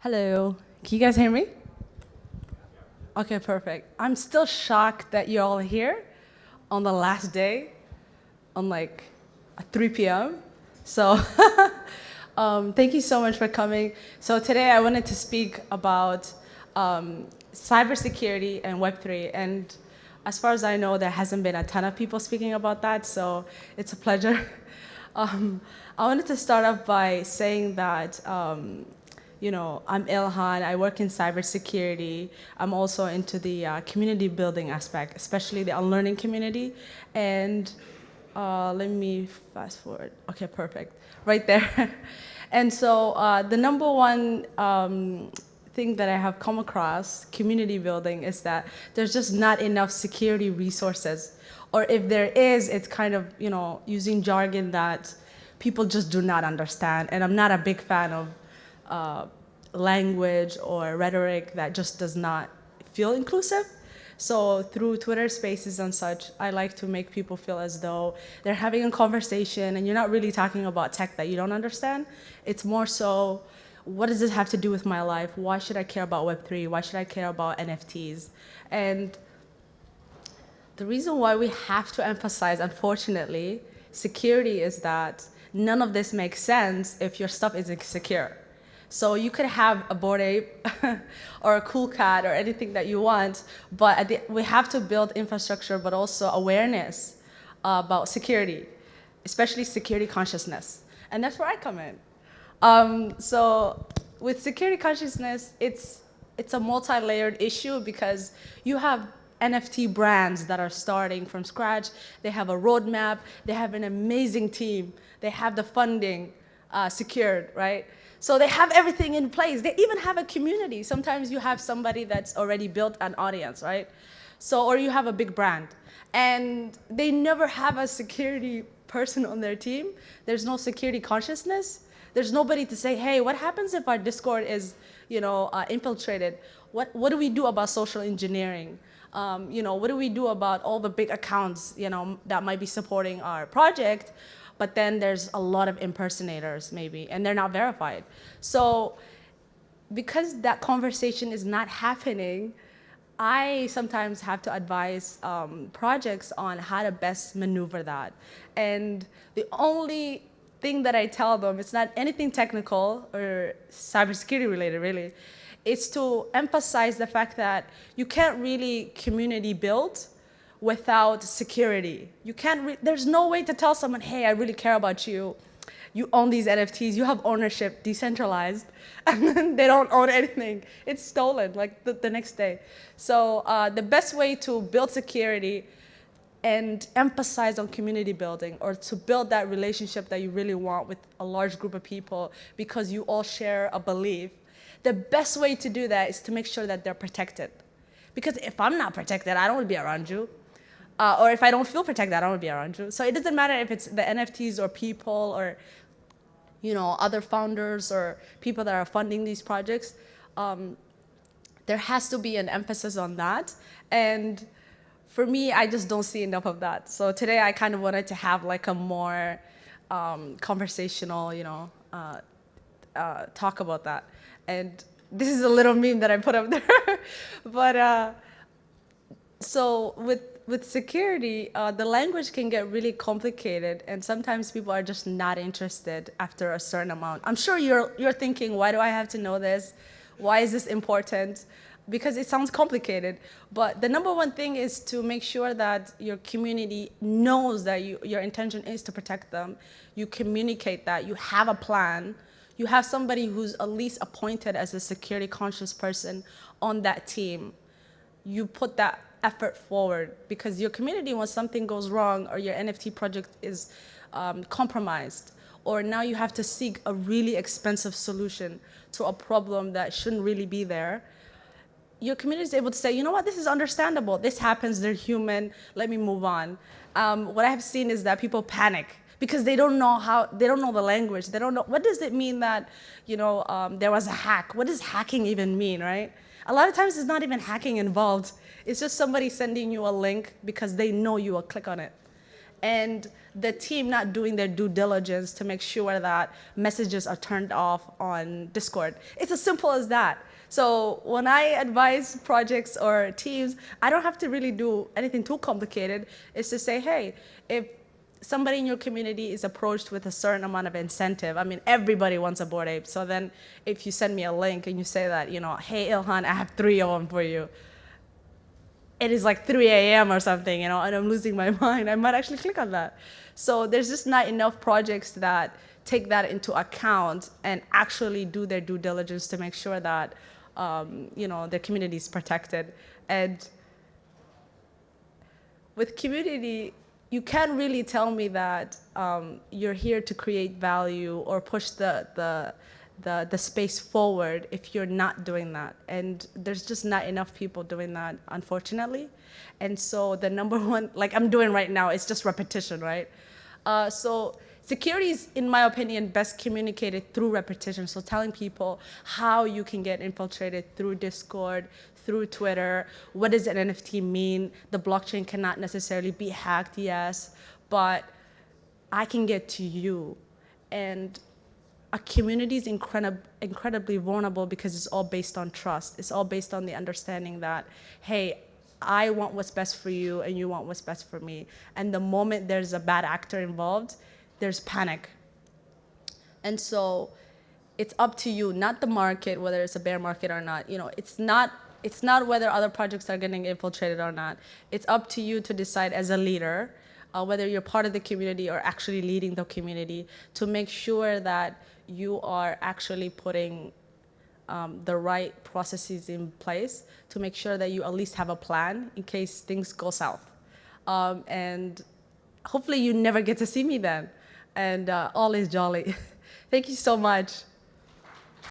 Hello. Can you guys hear me? Okay, perfect. I'm still shocked that you're all here on the last day on like 3 p.m. So thank you so much for coming. So today I wanted to speak about cybersecurity and Web3. And as far as I know, there hasn't been a ton of people speaking about that. So it's a pleasure. I wanted to start off by saying that I'm Ilhan. I work in cybersecurity. I'm also into the community building aspect, especially the unlearning community. And let me fast forward. Okay, perfect. Right there. And so the number one thing that I have come across community building is that there's just not enough security resources. Or if there is, it's kind of, using jargon that people just do not understand. And I'm not a big fan of language or rhetoric that just does not feel inclusive. So through Twitter spaces and such, I like to make people feel as though they're having a conversation and you're not really talking about tech that you don't understand. It's more so, what does this have to do with my life? Why should I care about Web3? Why should I care about NFTs? And the reason why we have to emphasize, unfortunately, security is that none of this makes sense if your stuff isn't secure. So you could have a Bored Ape or a cool cat or anything that you want, but we have to build infrastructure, but also awareness about security, especially security consciousness. And that's where I come in. So with security consciousness, it's a multi-layered issue because you have NFT brands that are starting from scratch. They have a roadmap. They have an amazing team. They have the funding secured, right? So they have everything in place. They even have a community. Sometimes you have somebody that's already built an audience, right? So, or you have a big brand. And they never have a security person on their team. There's no security consciousness. There's nobody to say, hey, what happens if our Discord is, infiltrated? What do we do about social engineering? What do we do about all the big accounts, that might be supporting our project? But then there's a lot of impersonators maybe, and they're not verified. So because that conversation is not happening, I sometimes have to advise projects on how to best maneuver that. And the only thing that I tell them, it's not anything technical or cybersecurity related really, it's to emphasize the fact that you can't really community build without security. You can't, there's no way to tell someone, hey, I really care about you. You own these NFTs, you have ownership, decentralized, and then they don't own anything. It's stolen like the next day. So the best way to build security and emphasize on community building, or to build that relationship that you really want with a large group of people because you all share a belief, the best way to do that is to make sure that they're protected. Because if I'm not protected, I don't want to be around you. Or if I don't feel protected, I don't want to be around you. So it doesn't matter if it's the NFTs or people or other founders or people that are funding these projects. There has to be an emphasis on that. And for me, I just don't see enough of that. So today I kind of wanted to have like a more conversational, talk about that. And this is a little meme that I put up there. But so with security, the language can get really complicated, and sometimes people are just not interested after a certain amount. I'm sure you're thinking, why do I have to know this? Why is this important? Because it sounds complicated. But the number one thing is to make sure that your community knows that your intention is to protect them. You communicate that, you have a plan. You have somebody who's at least appointed as a security conscious person on that team. You put that effort forward because your community, when something goes wrong or your NFT project is compromised, or now you have to seek a really expensive solution to a problem that shouldn't really be there, your community is able to say, you know what, this is understandable. This happens, they're human, let me move on. What I have seen is that people panic because they don't know the language. They don't know, what does it mean that, there was a hack? What does hacking even mean, right? A lot of times it's not even hacking involved. It's just somebody sending you a link because they know you will click on it. and the team not doing their due diligence to make sure that messages are turned off on Discord. It's as simple as that. So when I advise projects or teams, I don't have to really do anything too complicated. It's to say, hey, if somebody in your community is approached with a certain amount of incentive, I mean, everybody wants a Bored Ape. So then if you send me a link and you say that, hey, Ilhan, I have 3 of them for you, it is like 3 a.m. or something, and I'm losing my mind, I might actually click on that. So there's just not enough projects that take that into account and actually do their due diligence to make sure that their community is protected. And with community, you can't really tell me that you're here to create value or push the space forward if you're not doing that. And there's just not enough people doing that, unfortunately. And so the number one, like I'm doing right now, it's just repetition, right? So security is, in my opinion, best communicated through repetition. So telling people how you can get infiltrated through Discord, through Twitter. What does an NFT mean? The blockchain cannot necessarily be hacked, yes, but I can get to you. And a community is incredibly vulnerable because it's all based on trust. It's all based on the understanding that, hey, I want what's best for you and you want what's best for me. And the moment there's a bad actor involved, there's panic. And so it's up to you, not the market, whether it's a bear market or not. It's not whether other projects are getting infiltrated or not. It's up to you to decide as a leader, whether you're part of the community or actually leading the community, to make sure that you are actually putting the right processes in place to make sure that you at least have a plan in case things go south. And hopefully you never get to see me then. And all is jolly. Thank you so much.